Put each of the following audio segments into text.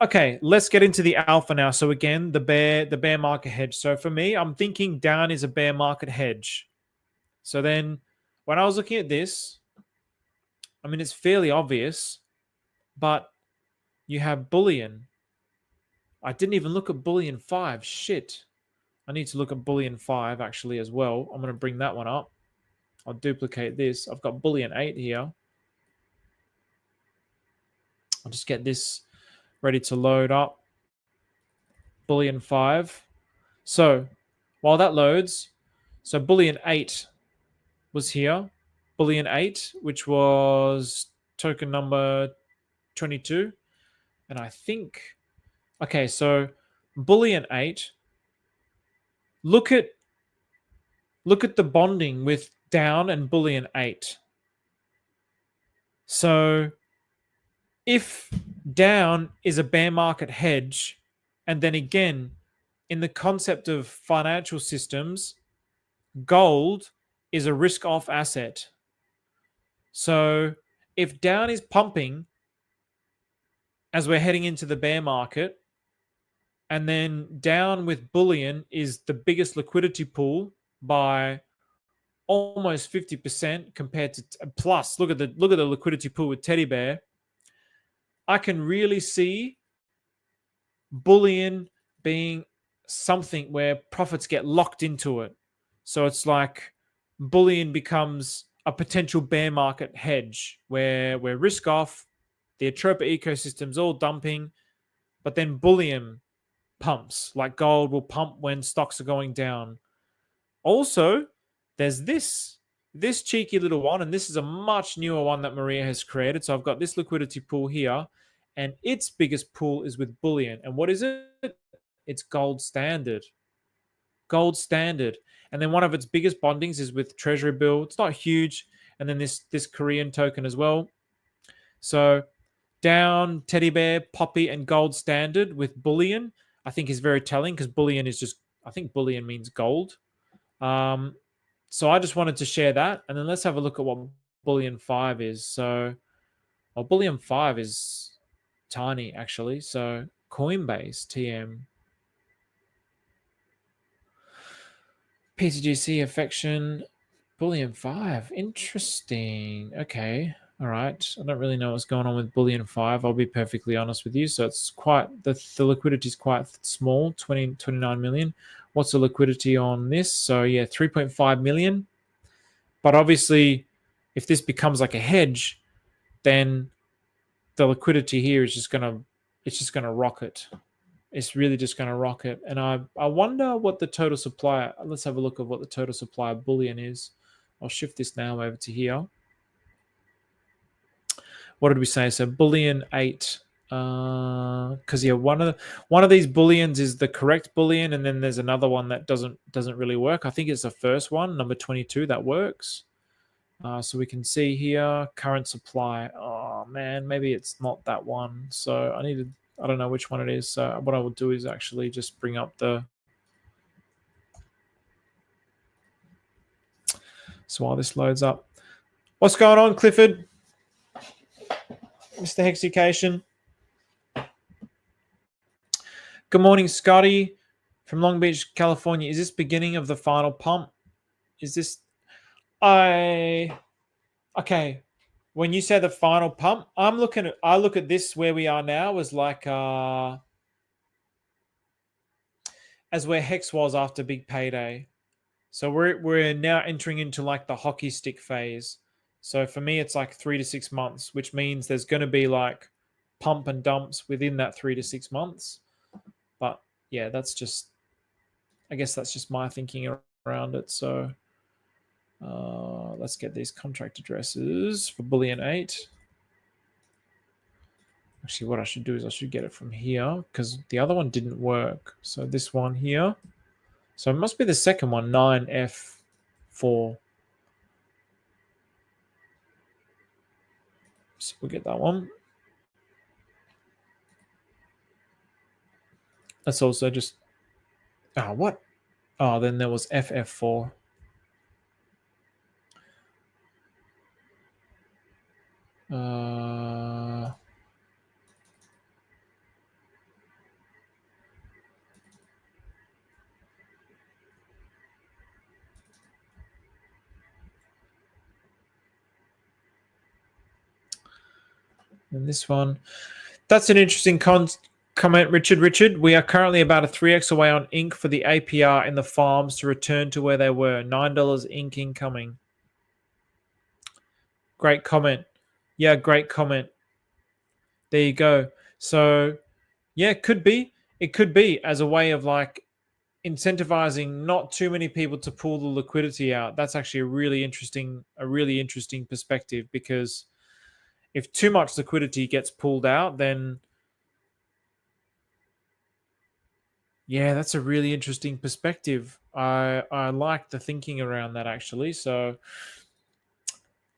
Okay, let's get into the alpha now. So again, the bear market hedge. So for me, I'm thinking down is a bear market hedge. So then when I was looking at this, I mean, it's fairly obvious, but you have Bullion. I didn't even look at Bullion 5. Shit. I need to look at Bullion 5 actually as well. I'm going to bring that one up. I'll duplicate this. I've got Bullion 8 here. I'll just get this ready to load up. Bullion 5. So while that loads, so Bullion 8 was here. Bullion 8, which was token number 22. And I think, okay, so Bullion 8, look at the bonding with down and Bullion 8. So if down is a bear market hedge, and then again, in the concept of financial systems, gold is a risk off asset. So if down is pumping as we're heading into the bear market, and then down with Bullion is the biggest liquidity pool by almost 50% compared to plus. Look at the liquidity pool with Teddy Bear. I can really see Bullion being something where profits get locked into it. So it's like Bullion becomes a potential bear market hedge where we're risk off, the Atropa ecosystem's all dumping, but then Bullion pumps, like gold will pump when stocks are going down. Also, there's this cheeky little one, and this is a much newer one that Maria has created. So I've got this liquidity pool here, and its biggest pool is with Bullion. And what is it? It's gold standard. Gold standard. And then one of its biggest bondings is with Treasury Bill. It's not huge. And then this Korean token as well. So down, Teddy Bear, Poppy, and gold standard with Bullion, I think is very telling because Bullion is just, I think Bullion means gold. So I just wanted to share that. And then let's have a look at what Bullion 5 is. So, well, Bullion 5 is tiny, actually. So Coinbase, TM. PTGC, Affection, Bullion 5. Interesting. Okay. All right. I don't really know what's going on with Bullion 5. I'll be perfectly honest with you. So it's quite, the liquidity is quite small, 29 million. What's the liquidity on this? So yeah, 3.5 million. But obviously, if this becomes like a hedge, then the liquidity here is just gonna rocket. It's really just gonna rocket. And I wonder what the total supply. Let's have a look at what the total supply of Bullion is. I'll shift this now over to here. What did we say? So Bullion 8. Because yeah, one of these bullions is the correct bullion, and then there's another one that doesn't really work. I think it's the first one, number 22, that works. So we can see here current supply. Oh man, maybe it's not that one. So I don't know which one it is. So what I will do is actually just bring up the. So while this loads up, what's going on, Clifford? Mr. Hexucation. Good morning, Scotty from Long Beach, California. Is this beginning of the final pump? Is this... Okay. When you say the final pump, I look at this where we are now as like as where Hex was after big payday. So we're now entering into like the hockey stick phase. So for me, it's like 3 to 6 months, which means there's going to be like pump and dumps within that 3 to 6 months. But yeah, I guess that's just my thinking around it. So let's get these contract addresses for Bullion 8. Actually, what I should do is I should get it from here because the other one didn't work. So this one here. So it must be the second one, 9F4. So we'll get that one. Let's also just... Oh, what? Oh, then there was FF4. And this one, that's an interesting comment, Richard. Richard, we are currently about a 3x away on ink for the APR in the farms to return to where they were. $9 ink incoming. Great comment. Yeah, great comment. There you go. So, yeah, it could be. It could be as a way of like incentivizing not too many people to pull the liquidity out. That's actually a really interesting perspective, because if too much liquidity gets pulled out, then yeah, that's a really interesting perspective. I like the thinking around that actually. So,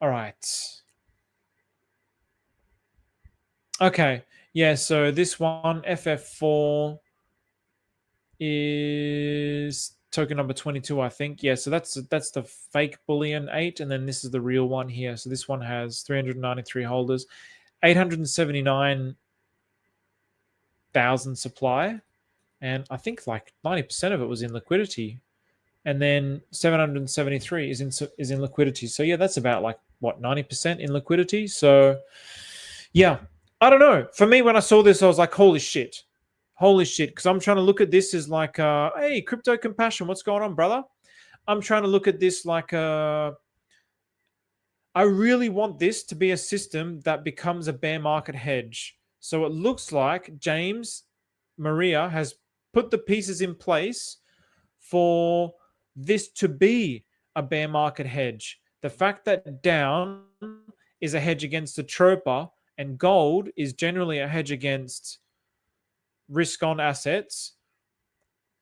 all right. Okay. Yeah, so this one FF4 is token number 22, I think. Yeah, so that's the fake Bullion 8, and then this is the real one here. So this one has 393 holders, 879,000 supply, and I think like 90% of it was in liquidity, and then 773 is in liquidity. So yeah, that's about like what, 90% in liquidity. So yeah, I don't know. For me, when I saw this, I was like, holy shit. Holy shit. Because I'm trying to look at this as like, hey, crypto compassion, what's going on, brother? I'm trying to look at this like, I really want this to be a system that becomes a bear market hedge. So it looks like James Maria has put the pieces in place for this to be a bear market hedge. The fact that down is a hedge against the Atropa and gold is generally a hedge against risk on assets,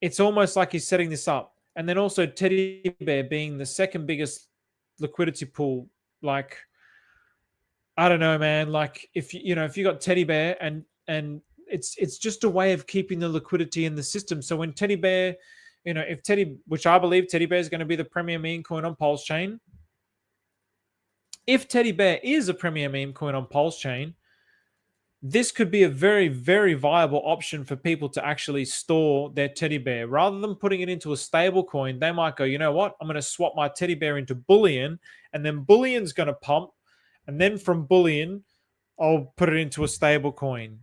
it's almost like he's setting this up. And then also Teddy Bear being the second biggest liquidity pool, like I don't know, man. Like if if you got Teddy Bear and it's just a way of keeping the liquidity in the system. So when Teddy Bear, if Teddy, which I believe Teddy Bear is going to be the premier meme coin on Pulse Chain. If Teddy Bear is a premier meme coin on Pulse Chain, this could be a very, very viable option for people to actually store their teddy bear. Rather than putting it into a stable coin, they might go, you know what? I'm going to swap my teddy bear into Bullion, and then Bullion's going to pump. And then from Bullion, I'll put it into a stable coin.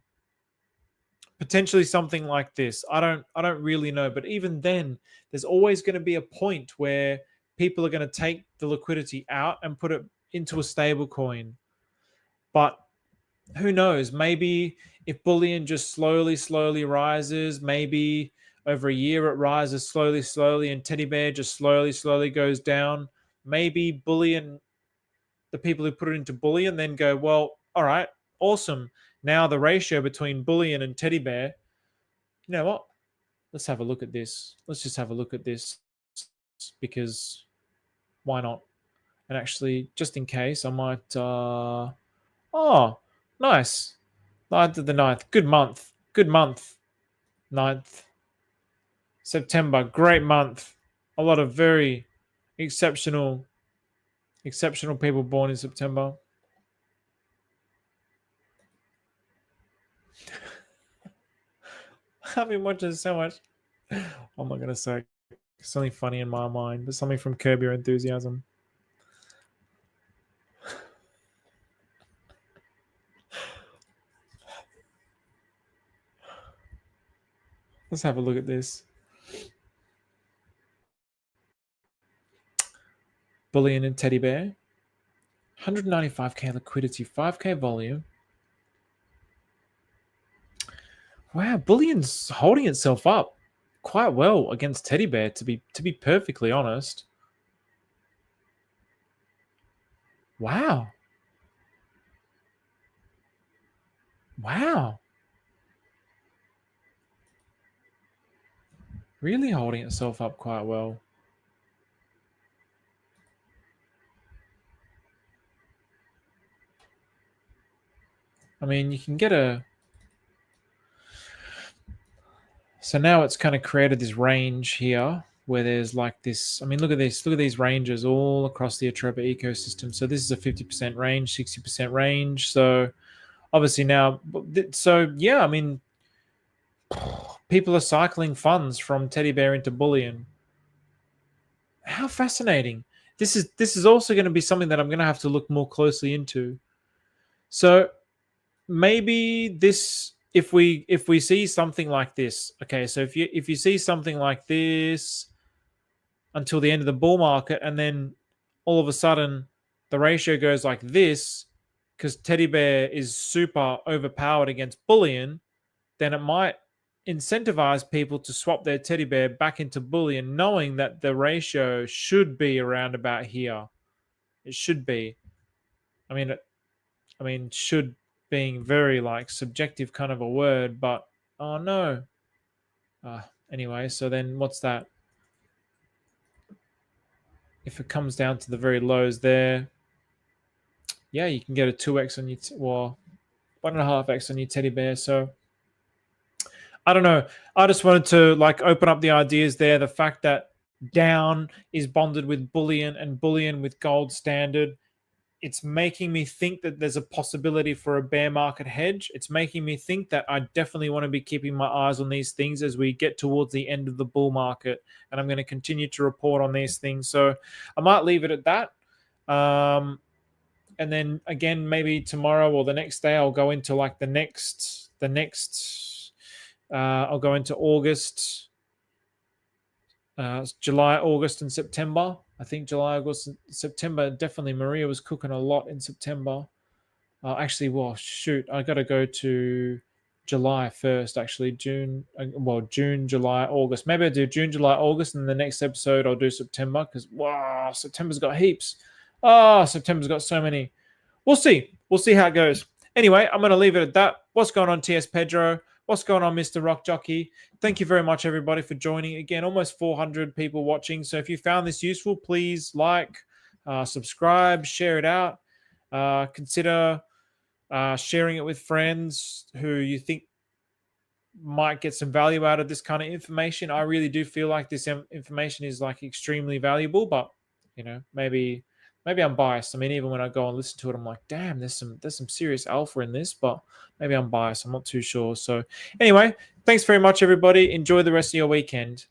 Potentially something like this. I don't really know. But even then, there's always going to be a point where people are going to take the liquidity out and put it into a stable coin. But who knows? Maybe if Bullion just slowly rises, maybe over a year it rises slowly, and Teddy Bear just slowly goes down. Maybe Bullion, the people who put it into Bullion then go, well, all right, awesome. Now the ratio between Bullion and Teddy Bear, you know what? Let's have a look at this. Let's just have a look at this, because why not? And actually, just in case, I might. Oh, nice. 9th of the 9th. Good month. Good month. 9th. September. Great month. A lot of very exceptional people born in September. I've been watching so much. I'm not going to say something funny in my mind, but something from Curb Your Enthusiasm. Let's have a look at this. Bullion and Teddy Bear. 195k liquidity, 5k volume. Wow, Bullion's holding itself up quite well against Teddy Bear, to be perfectly honest. Wow. Wow. Really holding itself up quite well. I mean, you can get a... So now it's kind of created this range here where there's like this... I mean, look at this. Look at these ranges all across the Atropa ecosystem. So this is a 50% range, 60% range. So obviously now... So yeah, I mean, people are cycling funds from Teddy Bear into Bullion. How fascinating. This is also going to be something that I'm going to have to look more closely into. So maybe this, if we see something like this, okay, so if you see something like this until the end of the bull market, and then all of a sudden the ratio goes like this because teddy bear is super overpowered against bullion, then it might incentivize people to swap their teddy bear back into bullion, knowing that the ratio should be around about here. It should be. I mean, should being very like subjective kind of a word, but oh no. Anyway, so then what's that? If it comes down to the very lows there, yeah, you can get a 2x on your, well, 1.5x on your teddy bear. So I don't know. I just wanted to like open up the ideas there. The fact that down is bonded with bullion and bullion with gold standard, it's making me think that there's a possibility for a bear market hedge. It's making me think that I definitely want to be keeping my eyes on these things as we get towards the end of the bull market. And I'm going to continue to report on these things. So I might leave it at that. And then again, maybe tomorrow or the next day, I'll go into like I'll go into August, July, August, and September. I think July, August, and September. Definitely, Maria was cooking a lot in September. Actually, well, shoot, I got to go to July first. Actually, June, July, August. Maybe I do June, July, August, and the next episode I'll do September because wow, September's got heaps. September's got so many. We'll see. We'll see how it goes. Anyway, I'm going to leave it at that. What's going on, TS Pedro? What's going on, Mr. Rock Jockey? Thank you very much, everybody, for joining. Again, almost 400 people watching. So if you found this useful, please like, subscribe, share it out. Consider sharing it with friends who you think might get some value out of this kind of information. I really do feel like this information is like extremely valuable, but you know, maybe I'm biased. I mean, even when I go and listen to it, I'm like, damn, there's some serious alpha in this, but maybe I'm biased. I'm not too sure. So anyway, thanks very much, everybody. Enjoy the rest of your weekend.